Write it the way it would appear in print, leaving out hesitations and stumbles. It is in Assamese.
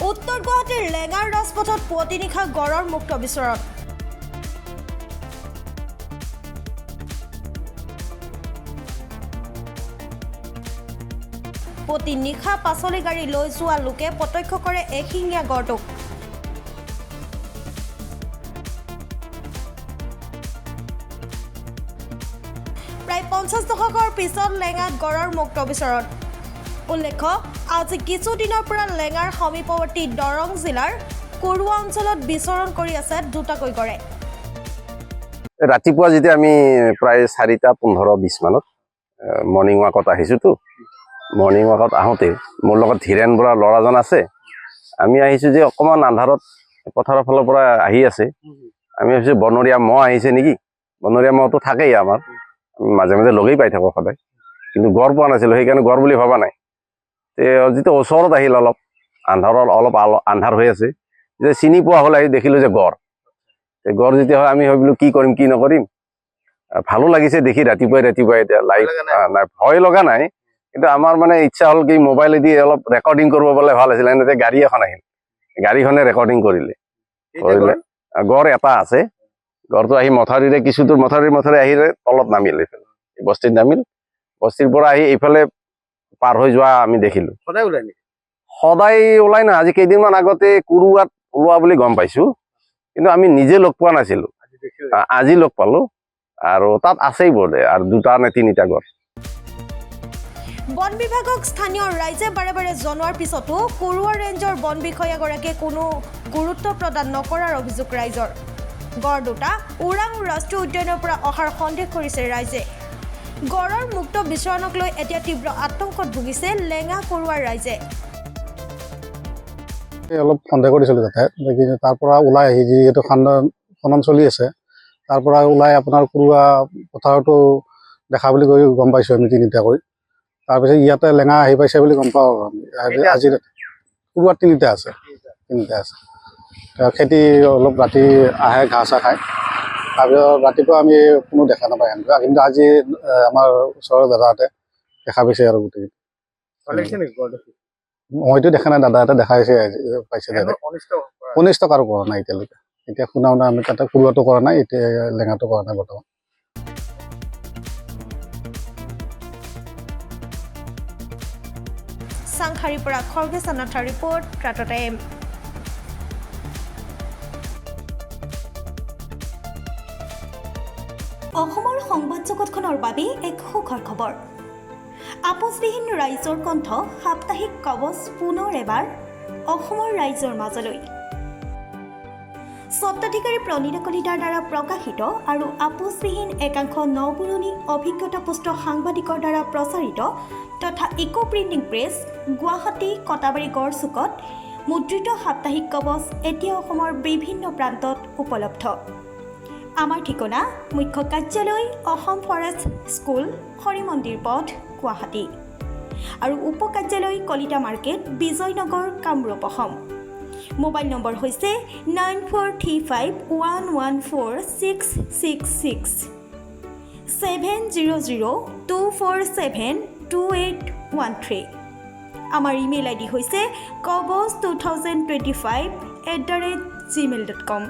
উত্তৰ গুৱাহাটীৰ লেঙাৰ ৰাজপথত পুৱতি নিশা গড়ৰ মুক্ত বিচৰণ। পুৱতি নিশা পাচলি গাড়ী লৈ যোৱা লোকে প্ৰত্যক্ষ কৰে এশিঙীয়া গড়টোক। প্ৰায় 50 দশকৰ পিছত লেঙাত গড়ৰ মুক্ত বিচৰণ। উল্লেখ্য, আজি কিছুদিনৰ পৰা লেঙাৰ সমীপৱৰ্তী দৰং জিলাৰ কুৰুৱা অঞ্চলত বিচৰণ কৰি আছে দুটাকৈ গড়ে। ৰাতিপুৱা যেতিয়া আমি প্ৰায় 4:15-20 মানত মৰ্ণিং ৱাকত আহিছোঁতো, মৰ্ণিং ৱাকত আহোঁতে মোৰ লগত ধীৰেন বৰা ল'ৰাজন আছে। আমি আহিছোঁ যে অকণমান আন্ধাৰত পথাৰৰ ফালৰ পৰা আহি আছে। আমি ভাবিছোঁ বনৰীয়া মহ আহিছে নেকি। বনৰীয়া মহটো থাকেই আমাৰ, আমি মাজে মাজে লগেই পাই থাকোঁ সদায়, কিন্তু গড় পোৱা নাছিলোঁ, সেইকাৰণে গড় বুলি ভবা নাই। যেতিয়া ওচৰত আহিল অলপ আন্ধাৰ হৈ আছে, যেতিয়া চিনি পোৱা হ'ল, আহি দেখিলোঁ যে গড়। গড় যেতিয়া হয় আমি ভাবিলোঁ কি কৰিম কি নকৰিম। ভালো লাগিছে দেখি ৰাতিপুৱাই এতিয়া লাইভ নাই, ভয় লগা নাই, কিন্তু আমাৰ মানে ইচ্ছা হ'ল কি মোবাইলেদি অলপ ৰেকৰ্ডিং কৰিব পালে ভাল আছিল। এনেতে গাড়ী এখন আহিল, গাড়ীখনে ৰেকৰ্ডিং কৰিলে। গড় এটা আছে। গড়টো আহি মথাউৰিৰে কিছু দূৰ মথাউৰি আহি তলত নামিল, এইফালে বস্তিত নামিল। বস্তিৰ পৰা আহি এইফালে পাৰ হৈ যোৱা আমি দেখিলোঁ। সদায় ওলাই না, আজি কেইদিনমান আগতে কুৰুৱাত ওলোৱা বুলি গম পাইছোঁ, কিন্তু আমি নিজে লগ পোৱা নাছিলোঁ। আজি লগ পালোঁ, আৰু তাত আছেই বোধে আৰু 2টা নে 3টা গড়। বন বিভাগক স্থানীয় ৰাইজে বাৰে বাৰে জনোৱাৰ পিছতো কুৰুৱা ৰেঞ্জৰ বন বিষয়াগৰাকীয়ে কোনো গুৰুত্ব প্ৰদান নকৰাৰ অভিযোগ ৰাইজৰ। গড় দুটা ওৰাং ৰাষ্ট্ৰীয় উদ্যানৰ পৰা অহাৰ সন্দেহ কৰিছে ৰাইজে। গড়ৰ মুক্ত বিচৰণক লৈ এতিয়া তীব্ৰ আতংকত ভুগিছে লেঙা কুৰুৱাৰ ৰাইজে। অলপ সন্দেহ কৰিছিলোঁ তাতে, তাৰ পৰা ওলাই আহি যিহেতু খনন চলি আছে, তাৰ পৰা ওলাই আপোনাৰ কুৰুৱা পথাৰতো দেখা বুলি কৈ গম পাইছোঁ আমি তিনিটাকৈ। তাৰপিছত ইয়াতে লেঙা আহি পাইছে বুলি গম পাওঁ। আজি কুৰুৱাত তিনিটা আছে। খেতি অলপ ৰাতি আহে, ঘাঁহ চাহ খায়। তাৰপিছত ৰাতিপুৱা আমি কোনো দেখা নাপায় এনেকুৱা, কিন্তু আজি আমাৰ ওচৰৰ দাদাহঁতে দেখা পাইছে আৰু গোটেই। মইতো দেখা নাই, দাদাহঁতে দেখাইছে পাইছে। অনিষ্ট কাৰো কৰা নাই এতিয়ালৈকে। এতিয়া শুনা আমি তাতে কুৰুৱাটো কৰা নাই, এতিয়া লেঙাটো কৰা নাই বৰ্তমান। চাংখাৰীৰ পৰা খৰ্গেশ নাথৰ ৰিপৰ্ট, ৰাত টাইম। অসমৰ সংবাদ জগতখনৰ বাবে এক সুখৰ খবৰ। আপোচবিহীন ৰাইজৰ কণ্ঠ সাপ্তাহিক কবচ পুনৰ এবাৰ অসমৰ ৰাইজৰ মাজলৈ। স্বত্বাধিকাৰী প্ৰণীতা কলিতাৰ দ্বাৰা প্ৰকাশিত আৰু আপোচবিহীন একাংশ নপুৰণি অভিজ্ঞতাপুষ্ট সাংবাদিকৰ দ্বাৰা প্ৰচাৰিত তথা eco printing press, Guwahati Katabari গড়চুকত মুদ্ৰিত সাপ্তাহিক কবচ এতিয়া অসমৰ বিভিন্ন প্ৰান্তত উপলব্ধ। আমাৰ ঠিকনা মুখ্য কাৰ্যালয় অসম ফৰেষ্ট স্কুল, হৰি মন্দিৰ পথ, গুৱাহাটী, আৰু উপ কাৰ্যালয় Kalita market, Bijoynagar, Kamrup, Assam. Mobile number হৈছে 9435114666, 7002472813। আমাৰ ইমেইল ID হৈছে kobos2025@gmail.com।